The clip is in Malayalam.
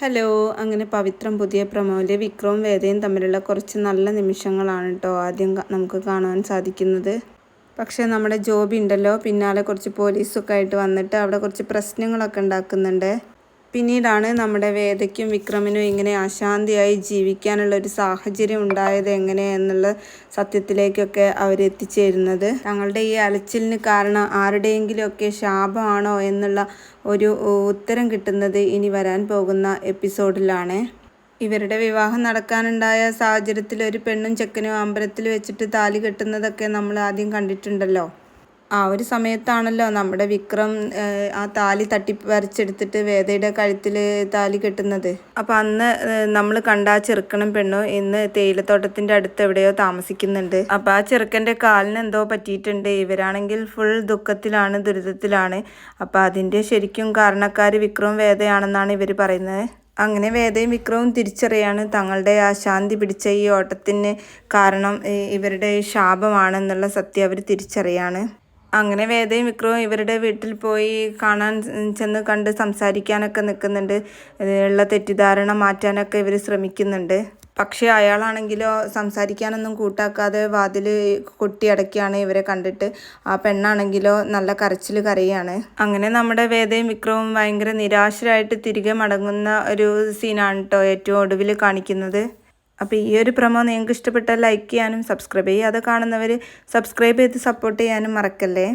ഹലോ, അങ്ങനെ പവിത്രം പുതിയ പ്രൊമോയിലെ വിക്രവും വേദയും തമ്മിലുള്ള കുറച്ച് നല്ല നിമിഷങ്ങളാണ് കേട്ടോ ആദ്യം നമുക്ക് കാണാൻ സാധിക്കുന്നത്. പക്ഷേ നമ്മുടെ ജോബി ഉണ്ടല്ലോ, പിന്നാലെ കുറച്ച് പോലീസൊക്കെ ആയിട്ട് വന്നിട്ട് അവിടെ കുറച്ച് പ്രശ്നങ്ങളൊക്കെ ഉണ്ടാക്കുന്നുണ്ട്. പിന്നീടാണ് നമ്മുടെ വേദയ്ക്കും വിക്രമിനും ഇങ്ങനെ അശാന്തിയായി ജീവിക്കാനുള്ള ഒരു സാഹചര്യം ഉണ്ടായത് എങ്ങനെയെന്നുള്ള സത്യത്തിലേക്കൊക്കെ അവരെത്തിച്ചേരുന്നത്. തങ്ങളുടെ ഈ അലച്ചിലിന് കാരണം ആരുടെയെങ്കിലുമൊക്കെ ശാപമാണോ എന്നുള്ള ഒരു ഉത്തരം കിട്ടുന്നത് ഇനി വരാൻ പോകുന്ന എപ്പിസോഡിലാണ്. ഇവരുടെ വിവാഹം നടക്കാനുണ്ടായ സാഹചര്യത്തിൽ ഒരു പെണ്ണും ചെക്കനും അമ്പലത്തിൽ വെച്ചിട്ട് താലി കെട്ടുന്നതൊക്കെ നമ്മൾ ആദ്യം കണ്ടിട്ടുണ്ടല്ലോ. ആ ഒരു സമയത്താണല്ലോ നമ്മുടെ വിക്രം ആ താലി തട്ടിപ്പറിച്ചെടുത്തിട്ട് വേദയുടെ കഴുത്തിൽ താലി കെട്ടുന്നത്. അപ്പം അന്ന് നമ്മൾ കണ്ട ആ ചെറുക്കനും പെണ്ണും ഇന്ന് തേയിലത്തോട്ടത്തിൻ്റെ അടുത്ത് എവിടെയോ താമസിക്കുന്നുണ്ട്. അപ്പം ആ ചെറുക്കൻ്റെ കാലിന് എന്തോ പറ്റിയിട്ടുണ്ട്. ഇവരാണെങ്കിൽ ഫുൾ ദുഃഖത്തിലാണ്, ദുരിതത്തിലാണ്. അപ്പം അതിൻ്റെ ശരിക്കും കാരണക്കാർ വിക്രവും വേദയാണെന്നാണ് ഇവർ പറയുന്നത്. അങ്ങനെ വേദയും വിക്രവും തിരിച്ചറിയാണ് തങ്ങളുടെ ആ ശാന്തി പിടിച്ച ഈ ഓട്ടത്തിന് കാരണം ഇവരുടെ ശാപമാണെന്നുള്ള സത്യം അവർ തിരിച്ചറിയാണ്. അങ്ങനെ വേദയും വിക്രവും ഇവരുടെ വീട്ടിൽ പോയി കാണാൻ ചെന്ന് കണ്ട് സംസാരിക്കാനൊക്കെ നിൽക്കുന്നുണ്ട്. ഉള്ള തെറ്റിദ്ധാരണ മാറ്റാനൊക്കെ ഇവർ ശ്രമിക്കുന്നുണ്ട്. പക്ഷേ അയാളാണെങ്കിലോ സംസാരിക്കാനൊന്നും കൂട്ടാക്കാതെ വാതിൽ കൊട്ടിയടക്കുകയാണ് ഇവരെ കണ്ടിട്ട്. ആ പെണ്ണാണെങ്കിലോ നല്ല കരച്ചിൽ കരയാണ്. അങ്ങനെ നമ്മുടെ വേദയും വിക്രവും ഭയങ്കര നിരാശരായിട്ട് തിരികെ മടങ്ങുന്ന ഒരു സീനാണ് കേട്ടോ ഏറ്റവും ഒടുവിൽ കാണിക്കുന്നത്. അപ്പോൾ ഈ ഒരു പ്രൊമോ നിങ്ങൾക്ക് ഇഷ്ടപ്പെട്ടാൽ ലൈക്ക് ചെയ്യാനും സബ്സ്ക്രൈബ് ചെയ്യാതെ കാണുന്നവർ സബ്സ്ക്രൈബ് ചെയ്ത് സപ്പോർട്ട് ചെയ്യാനും മറക്കല്ലേ.